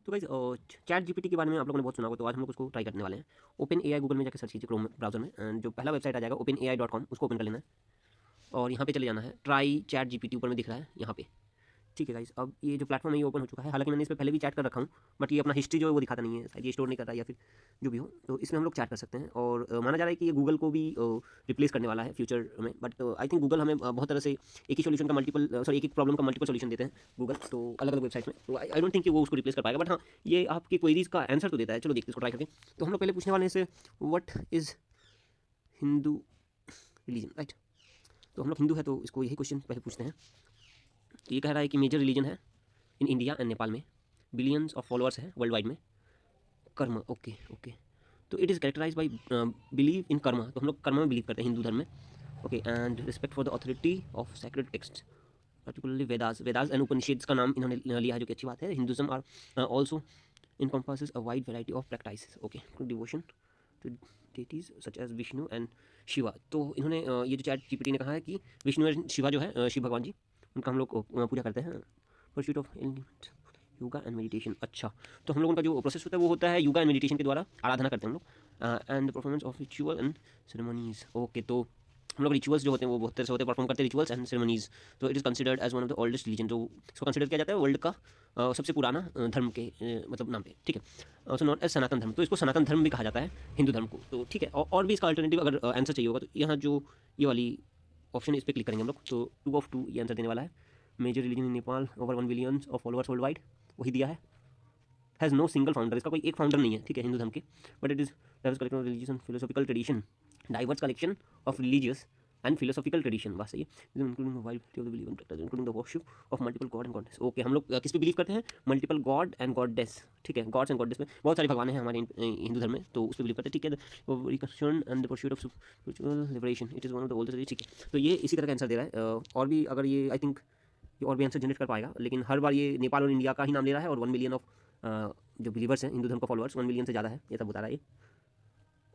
तो guys chat GPT के बारे में आप लोगों ने बहुत सुना होगा, तो आज हम लोग उसको ट्राई करने वाले हैं। ओपन एआई गूगल में जाकर सर्च कीजिए क्रोम ब्राउजर में, एंड जो पहला वेबसाइट आ जाएगा openai.com, उसको ओपन कर लेना है और यहाँ पे चले जाना है। ट्राई चैट जीपीटी ऊपर में दिख रहा है यहाँ पे। ठीक है गाइस, अब ये जो प्लेटफॉर्म है ये ओपन हो चुका है। हालांकि मैंने इस पर पहले भी चैट कर रखा हूँ, बट ये अपना हिस्ट्री जो है वो दिखाता नहीं है, शायद ये स्टोर नहीं कर रहा या फिर जो भी हो। तो इसमें हम लोग चैट कर सकते हैं और माना जा रहा है कि ये गूगल को भी रिप्लेस करने वाला है फ्यूचर में। बट आई थिंक गूगल हमें बहुत तरह से एक ही सोल्यूशन का मल्टीपल एक एक प्रॉब्लम का मल्टीपल सोल्यूशन देते हैं गूगल, तो अलग अलग वेबसाइट में। तो आई डोंट थिंक कि वो उसको रिप्लेस कर पाएगा, बट हाँ ये आपकी क्वेरीज का आंसर तो देता है। चलो देखते हैं इसको ट्राई करके। तो हम लोग पहले पूछने वाले हैं इसे, what is Hindu religion, right. तो हम लोग हिंदू है तो इसको यही क्वेश्चन पहले पूछते हैं। तो ये कह रहा है कि मेजर रिलीजन है इन इंडिया एंड नेपाल में, बिलियंस ऑफ फॉलोअर्स है वर्ल्ड वाइड में। Karma, okay okay. तो it is characterise by believe in karma, तो हम लोग कर्म में बिलीव करते हैं हिंदू धर्म में। Okay, and respect for the authority of sacred text, particularly Vedas and Upanishads का नाम इन्होंने लिया है, जो कि अच्छी बात है। Hinduism are also encompasses a wide variety of practices, okay, devotion to deities such as Vishnu and Shiva. तो इन्होंने ये जो चैट जीपीटी ने कहा है कि विष्णु और शिवा जो है शिव भगवान जी, उनका हम लोग पूजा करते हैं। Pursuit of yoga and meditation, अच्छा। तो हम लोग उनका जो प्रोसेस होता है वो होता है योगा एंड मेडिटेशन के द्वारा आराधना करते हैं हम लोग। And the performance of ritual and ceremonies, okay. तो हम लोग रिचुअल्स जो होते हैं वो बहुत तरह से होते हैं, परफॉर्म करते हैं रिचुअल्स एंड सेरेमनीज। तो it is considered as one of the oldest religion, जो इसको कंसिडर किया जाता है वर्ल्ड का सबसे पुराना धर्म के मतलब नाम पे, ठीक है। सो नॉट एज सनातन धर्म, तो इसको सनातन धर्म भी कहा जाता है हिंदू धर्म को। तो ठीक है, और भी इसका अल्टरनेटिव अगर आंसर चाहिए होगा तो यहाँ जो ये वाली ऑप्शन है इस पर क्लिक करेंगे हम लोग। तो 2 of 2 ये आंसर देने वाला है। Major religion in Nepal, over 1 billion of followers world wide, वही दिया है। हैज़ नो सिंगल फाउंडर, इसका कोई एक फाउंडर नहीं है, ठीक है, हिंदू धर्म के। But it is diverse collection of religious and philosophical tradition, diverse collection of religious and philosophical tradition, बस सही है। Including the wide of the believe and practice, including the worship of multiple God and goddess. Okay, हम लोग किस पे believe करते हैं? Multiple God and goddess, ठीक है, गॉड्स एंड गॉडेस में बहुत सारे भगवान हैं हमारे हिंदू धर्म में, तो उस पर बिलीव करते हैं, ठीक है। Reconstruction and the pursuit of spiritual liberation, it is one of the oldest, ठीक है। तो ये इसी तरह का आंसर दे रहा है। और भी अगर ये आई थिंक ये और भी आंसर जनरेट कर पाएगा, लेकिन हर बार ये नेपाल और इंडिया का ही नाम ले रहा है, और 1 मिलियन ऑफ जो बिलीवर्स हैं हिंदू धर्म का फॉलोअर्स 1 मिलियन से ज़्यादा है, ये सब बता रहा है ये।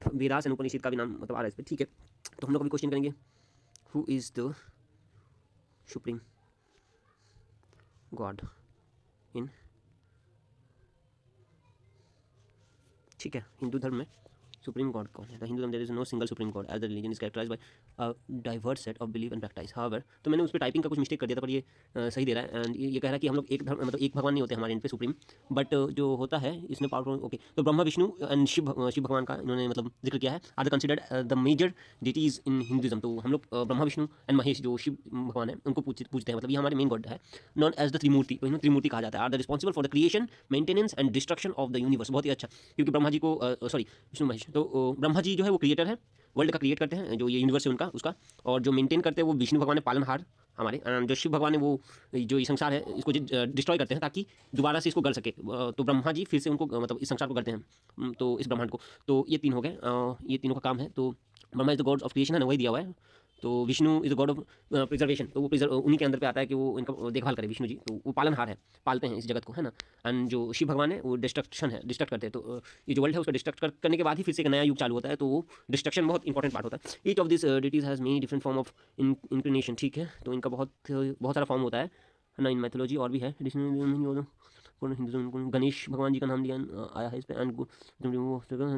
वेदास एंड उपनिषद का भी नाम मतलब आ रहा है इस पर, ठीक है। तो हम लोग अभी क्वेश्चन करेंगे, who is the supreme god in, ठीक है, हिंदू धर्म में सुप्रीम गॉड कौन है? The Hindu dharma there is no single supreme god as the religion is characterised by a diverse set of believe and practice. However, तो मैंने उस पर टाइपिंग का कुछ मिस्टेक कर दिया था, पर ये सही दे रहा है। एंड ये कह रहा है कि हम लोग एक धर्म मतलब एक भगवान नहीं होते हमारे इन पे सुप्रीम, बट जो होता है इसमें पावरफुल, ओके। तो ब्रह्मा विष्णु एंड शिव भगवान का इन्होंने मतलब जिक्र किया है, are the considered the major deities in Hinduism. तो हम लोग ब्रह्मा विष्णु एंड महेश जो शिव भगवान है उनको पूजते हैं, मतलब ये हमारे मेन गॉड है, नॉन एज द त्रिमूर्ति, तो इन्हें त्रिमूर्ति कहा जाता है। Are the responsible for the creation, maintenance and destruction of the universe, बहुत ही अच्छा, क्योंकि ब्रह्मा जी को सॉरी विष्णु महेश, तो ब्रह्मा जी जो है वो क्रिएटर है, वर्ल्ड का क्रिएट करते हैं, जो ये यूनिवर्स है उनका उसका, और जो मेंटेन करते हैं वो विष्णु भगवान है, पालनहार हमारे। जो शिव भगवान है वो जो ये संसार है इसको डिस्ट्रॉय करते हैं ताकि दोबारा से इसको गढ़ सके। तो ब्रह्मा जी फिर से उनको मतलब इस संसार को गढ़ते हैं, तो इस ब्रह्मांड को। तो ये 3 हो गए, ये तीनों का काम है। तो Brahma is the god of creation है ना, वही दिया हुआ है। तो Vishnu is the god of preservation, तो वो उन्हीं के अंदर पे आता है कि वो इनका देखभाल करे विष्णु जी, तो वो पालनहार है, पालते हैं इस जगत को, है ना। एंड जो शिव भगवान है वो डिस्ट्रक्शन है, डिस्ट्रक्ट करते हैं। तो ये जो वर्ल्ड है उसको डिस्ट्रक्ट करने के बाद ही फिर से एक नया युग चालू होता है, तो वो डिस्ट्रक्शन बहुत इंपॉर्टेंट पार्ट होता है। Each of this deities has many different form of inclination, ठीक है। तो इनका बहुत सारा फॉर्म होता है ना इन मैथोलॉजी, और भी है हिंदुज़म। गणेश भगवान जी का नाम लिया आया है इस पर, एंड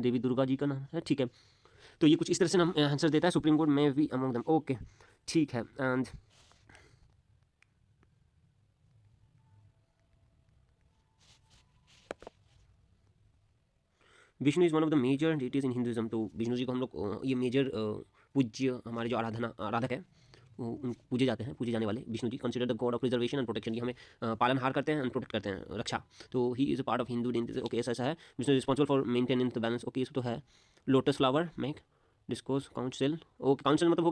देवी दुर्गा जी का नाम है, ठीक है। तो ये कुछ इस तरह से हम आंसर देता है, सुप्रीम कोर्ट में भी अमंग देम, ओके, ठीक है। And Vishnu is one of the major deities in Hinduism, तो विष्णु जी को हम लोग ये मेजर पूज्य हमारे जो आराधक है वो पूजे जाते हैं, पूजे जाने वाले Vishnu ji, consider the god of preservation and protection, ये हमें पालनहार करते हैं एंड प्रोटेक्ट करते हैं, रक्षा। तो he is a part of Hindu identity, okay, ऐसा है। Vishnu responsible for maintenance the balance, okay, इसको तो है। Lotus flower make discourse council, okay, council मतलब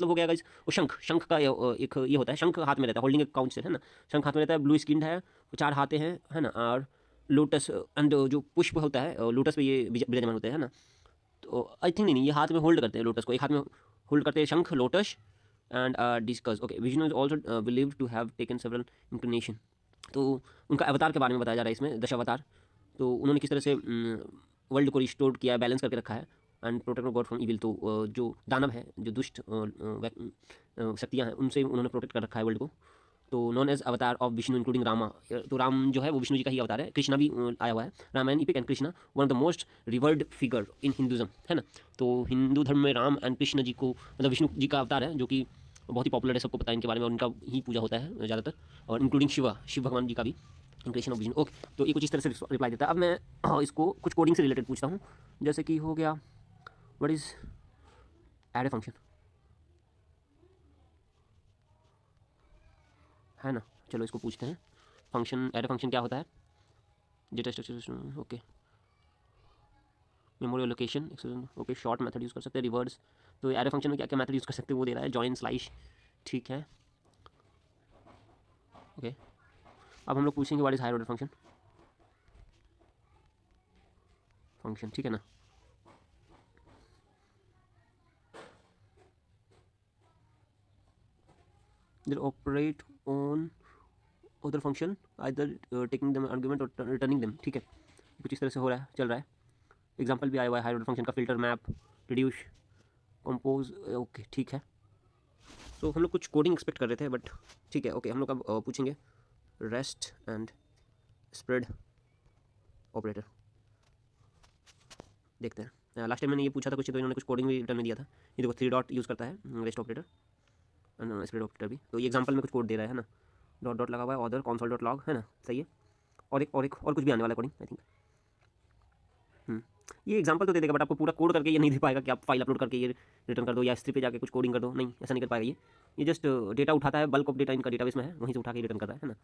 हो गया गाइस वो शंख का एक ये होता है, शंख हाथ में रहता है, होल्डिंग ए काउंसिल, है ना। शंख हाथ में रहता है, ब्लू स्किन है, 4 हाथे हैं, है ना। और लोटस एंड जो पुष्प होता है लोटस पे ये विराजमान होते हैं, है ना। तो आई थिंक नहीं, ये हाथ में होल्ड करते हैं लोटस को, एक हाथ में होल्ड करते हैं शंख, lotus and discus, okay. Vishnu is also believe to have taken several inclination, तो उनका अवतार के बारे में बताया जा रहा है इसमें, दशावतार। तो उन्होंने किस तरह से वर्ल्ड को रिस्टोर किया, बैलेंस करके रखा है, and protect God from evil, तो जो दानव है, जो दुष्ट शक्तियाँ हैं, उनसे उन्होंने प्रोटेक्ट कर रखा है वर्ल्ड को। तो नॉन एज अवतार ऑफ विष्णु इंक्लूडिंग रामा, तो राम जो है वो विष्णु जी का ही अवतार है। कृष्णा भी आया हुआ है, Ramayana epic and Krishna one of the most revered figure in Hinduism, है ना। तो हिंदू धर्म में राम एंड कृष्ण जी को मतलब विष्णु जी का अवतार है, जो कि बहुत ही पॉपुलर है, सबको पता है इनके बारे में, और इनका ही पूजा होता है ज़्यादातर, और इंक्लूडिंग शिव भगवान जी का भी, इंक्रेशन ऑफ विष्णु। ओके, तो ये कुछ इस तरह से रिप्लाई देता है। अब मैं इसको कुछ कोडिंग से रिलेटेड पूछता हूँ, जैसे कि हो गया what is add a function, है ना। चलो इसको पूछते हैं, फंक्शन ऐड ए फंक्शन क्या होता है, data structure, okay, memory location, okay, short method use कर सकते हैं, रिवर्स। तो ऐड ए फंक्शन में क्या क्या मेथड यूज़ कर सकते हैं वो दे रहा है, जॉइन स्लाइश, ठीक है, ओके। अब हम लोग पूछेंगे what is higher order function, function, ठीक है ना। They operate on other function either taking them argument और रिटर्निंग देम, ठीक है, कुछ इस तरह से हो रहा है, चल रहा है। एग्जाम्पल भी आया हुआ है हायर ऑर्डर फंक्शन का, filter, map, reduce, compose, okay, ठीक है। तो हम लोग कुछ कोडिंग एक्सपेक्ट कर रहे थे, बट ठीक है, ओके। हम लोग अब पूछेंगे रेस्ट एंड स्प्रेड ऑपरेटर, देखते हैं। लास्ट टाइम मैंने ये पूछा था कुछ, तो इन्होंने कुछ कोडिंग भी रिटर्न में दिया था। ये देखो 3 डॉट यूज़ करता है रेस्ट ऑपरेटर, स्प्रेड ऑपरेटर भी। तो ये एग्जाम्पल में कुछ कोड दे रहा है ना, डॉट डॉट लगा हुआ है, ऑर्डर कॉन्सोल डॉट लॉग, है ना, सही है। और कुछ भी आने वाला है कोडिंग, आई थिंक। ये एग्जांपल तो दे देगा, बट आपको पूरा कोड करके ये नहीं दे पाएगा कि आप फाइल अपलोड करके ये रिटर्न कर दो या S3 पे जाके कुछ कोडिंग कर दो, नहीं, ऐसा नहीं कर पाएगा ये जस्ट डेटा उठाता है, बल्क ऑफ डेटा इनका डेटाबेस में है, वहीं से उठा के रिटर्न कर रहा है ना।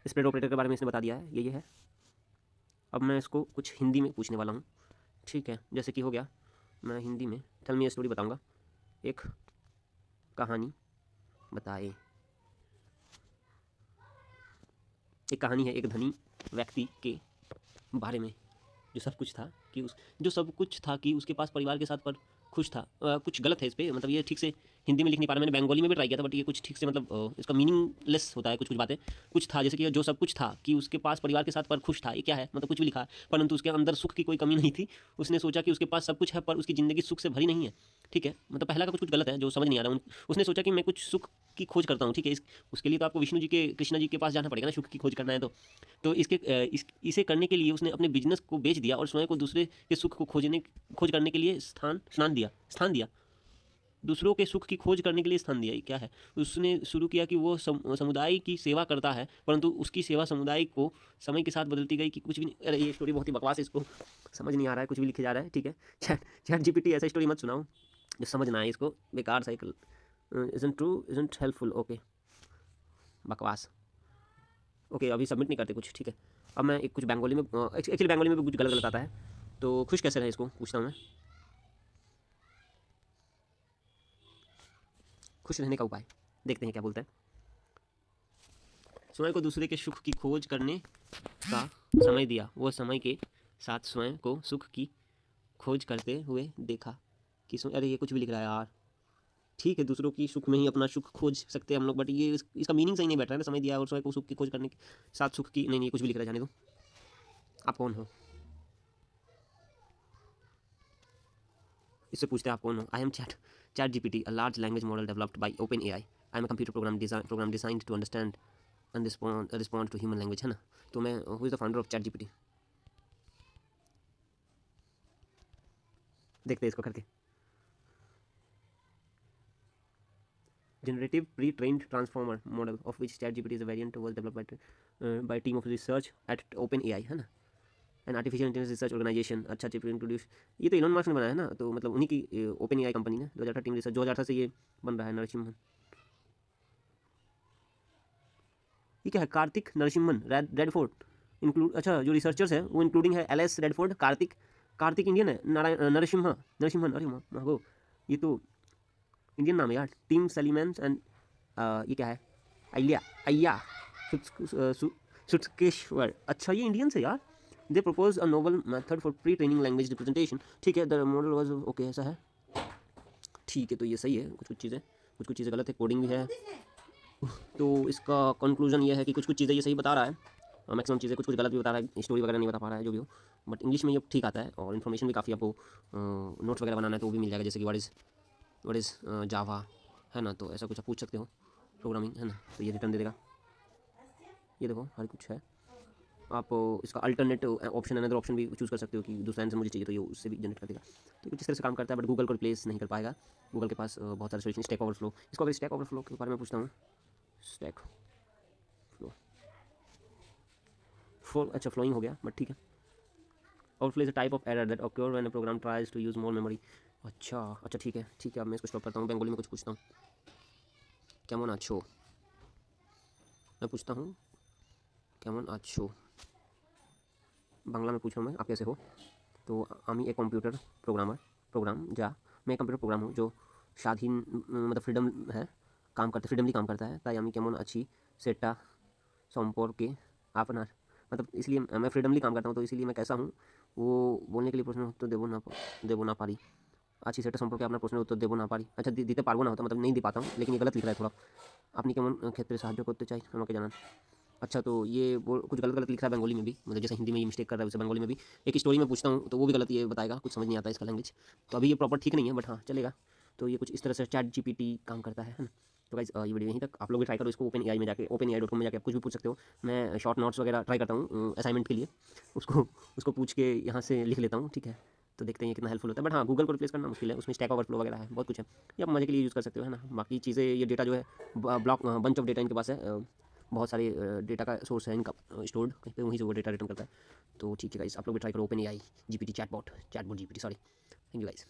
स्प्रेड ऑपरेटर के बारे में इसने बता दिया है, ये है। अब मैं इसको कुछ हिंदी में पूछने वाला हूँ, ठीक है, जैसे कि हो गया, मैं हिंदी में टेल मी ए स्टोरी बताऊँगा, एक कहानी बताए। एक कहानी है एक धनी व्यक्ति के बारे में, जो सब कुछ था कि उसके पास परिवार के साथ पर खुश था। कुछ गलत है इस पे, मतलब ये ठीक से हिंदी में लिख नहीं पा रहा, मैंने बंगाली में भी ट्राई किया था, बट ये कुछ ठीक से मतलब इसका मीनिंगलेस होता है, कुछ कुछ बातें। कुछ था जैसे कि जो सब कुछ था कि उसके पास परिवार के साथ पर खुश था, ये क्या है, मतलब कुछ भी लिखा है, परंतु उसके अंदर सुख की कोई कमी नहीं थी। उसने सोचा कि उसके पास सब कुछ है पर उसकी ज़िंदगी सुख से भरी नहीं है, ठीक है, मतलब पहला का कुछ कुछ गलत है जो समझ नहीं आ रहा। उसने सोचा कि मैं कुछ सुख की खोज करता हूँ, ठीक है, उसके लिए तो आपको विष्णु जी के कृष्णा जी के पास जाना पड़ेगा ना, सुख की खोज करना है तो इसे करने के लिए उसने अपने बिजनेस को बेच दिया और स्वयं को दूसरे के सुख को खोज करने के लिए स्थान दिया, दूसरों के सुख की खोज करने के लिए स्थान दिया। क्या है, उसने शुरू किया कि वो समुदाय की सेवा करता है, परंतु उसकी सेवा समुदाय को समय के साथ बदलती गई कि कुछ भी नहीं। अरे ये स्टोरी बहुत ही बकवास है, इसको समझ नहीं आ रहा है, कुछ भी लिखे जा रहा है, ठीक है। चैट जीपीटी ऐसा स्टोरी मत सुनाओ जो समझ ना आए, इसको बेकार cycle, isn't true isn't helpful, okay, बकवास, ओके। अभी सबमिट नहीं करते कुछ, ठीक है। अब मैं एक कुछ बंगाली में, एक्चुअली बंगाली में भी कुछ गलत गलत आता है, तो खुश कैसे रहे इसको पूछता हूँ मैं। खुश रहने का उपाय देखते हैं क्या बोलता है। स्वयं को दूसरे के सुख की खोज करने का समय दिया, वो समय के साथ स्वयं को सुख की खोज करते हुए देखा कि अरे ये कुछ भी लिख रहा है यार, ठीक है, दूसरों की सुख में ही अपना सुख खोज सकते हैं हम लोग, बट ये इसका मीनिंग सही नहीं बैठ रहा है ना। समय दिया और स्वयं को सुख की खोज करने के साथ सुख की, नहीं कुछ भी लिख रहा है, जाने दो। आप कौन हो, इससे पूछते हैं आप कौन हो। I am ChatGPT, a large language model developed by OpenAI. I am a computer program designed to understand and respond to human language, है ना। तो मैं who is the founder of ChatGPT, देखते हैं इसको करके। Generative pre-trained transformer model of which ChatGPT is a variant was developed by a team of research at OpenAI, है ना, an artificial intelligence research organisation. अच्छा चीप introduce, ये तो इलोन मस्क ने बनाया है ना, तो मतलब उन्हीं की ओपन एआई कंपनी ने 2018 रिसर्च 2018 से ये बन रहा है। नरसिम्हन, ये क्या है, कार्तिक नरसिम्हन रेडफोर्ड इंक्लूड, अच्छा जो रिसर्चर्स है वो इंक्लूडिंग है LS रेडफोर्ड, कार्तिक इंडियन है, नारायण नरसिम्हन, अरे माँ, ये तो इंडियन नाम है यार। टीम सलीमैन एंड ये क्या है, अय्या सुटकेश्वर, अच्छा ये इंडियन से यार। They propose a novel method for pre training language representation, ठीक है, द मॉडल वाज ओके, ऐसा है, ठीक है। तो ये सही है, कुछ कुछ चीज़ें गलत है, कोडिंग भी है। तो इसका कंक्लूजन ये है कि कुछ कुछ चीज़ें ये सही बता रहा है, मैक्सिमम चीज़ें, कुछ कुछ गलत भी बता रहा है, स्टोरी वगैरह नहीं बता पा रहा है, जो भी हो, बट इंग्लिश में ये ठीक आता है। और इन्फॉर्मेशन भी काफ़ी, आपको नोट्स वगैरह बनाना है तो वो भी मिल जाएगा, जैसे कि व्हाट इज़ जावा, है ना, तो ऐसा कुछ आप पूछ सकते हो, प्रोग्रामिंग, है ना, तो ये रिटर्न दे देगा। ये देखो हर कुछ है। आप इसका अल्टरनेट ऑप्शन अनदर ऑप्शन भी चूज़ कर सकते हो कि दूसरा आंसर मुझे चाहिए तो ये उससे भी जनरेट कर देगा। तो कुछ इस तरह से काम करता है, बट गूगल को रिप्लेस नहीं कर पाएगा। गूगल के पास बहुत सारे सोल्यूशन। स्टैक ओवरफ्लो, इसको अगर स्टैक ओवरफ्लो के बारे में पूछता हूँ, स्टैक फ्लो, अच्छा फ्लोइंग हो गया, बट ठीक है। Overflow is a type of error that occur when a program tries to use more memory. अच्छा ठीक है ठीक है, अब मैं इसको स्टॉप करता हूँ। बंगाली में कुछ पूछता हूँ, কেমন আছো, मैं पूछता हूँ কেমন আছো, बांग्ला में पूछ रहा हूँ मैं, आप कैसे हो। तो আমি एक कंप्यूटर प्रोग्राम जा, मैं एक कंप्यूटर प्रोग्राम हूँ जो স্বাধীন मतलब फ्रीडम है, काम करता फ्रीडमली काम करता है। তাই আমি কেমন আছি সেটা সম্পর্কে আপনার, मतलब इसलिए मैं फ्रीडमली काम करता हूँ तो इसीलिए मैं कैसा हूँ वो बोलने के लिए प्रश्न उत्तर देबो ना पारी। अच्छी सेटा সম্পর্কে আপনার প্রশ্নের উত্তর দেবো না পারি, अच्छा দিতে পারবো না होता, मतलब नहीं दे पाता हूँ, लेकिन ये गलत लिख रहा है थोड़ा। আপনি কেমন ক্ষেত্রে সাহায্য করতে চাই আমাকে জানান। अच्छा तो ये वो कुछ गलत गलत लिख रहा है बंगाली में भी, मतलब जैसे हिंदी में ये मिस्टेक कर रहा है वैसे बंगाली में भी। एक स्टोरी में पूछता हूँ तो वो भी गलत ये बताएगा, कुछ समझ नहीं आता इसका लैंग्वेज। तो अभी ये प्रॉपर ठीक नहीं है, बट हाँ चलेगा। तो ये कुछ इस तरह से चैट जीपीटी काम करता है ना। तो गाइस ये वीडियो यहीं तक, आप लोग भी ट्राई करो इसको। ओपन एआई में जाके, openai.com में जाके आप कुछ भी पूछ सकते हो। मैं शॉर्ट नोट्स वगैरह ट्राई करता हूँ असाइनमेंट के लिए, उसको उसको पूछ के यहाँ से लिख लेता हूँ, ठीक है। तो देखते हैं ये कितना हेल्पफुल होता है, बट हाँ गूगल को रिप्लेस करना मुश्किल है, उसमें स्टैक ओवरफ्लो वगैरह है, बहुत कुछ है। ये आप मजे के लिए यूज़ कर सकते हो, है ना। बाकी चीज़ें, ये डेटा जो है ब्लॉक बंच ऑफ डेटा इनके पास है, बहुत सारे डेटा का सोर्स है इनका स्टोर्ड कहीं पे, वहीं से वो डेटा रिटर्न करता है। तो ठीक है गाइस, आप लोग भी ट्राई करो open AI GPT chatbot GPT, sorry. Thank you guys.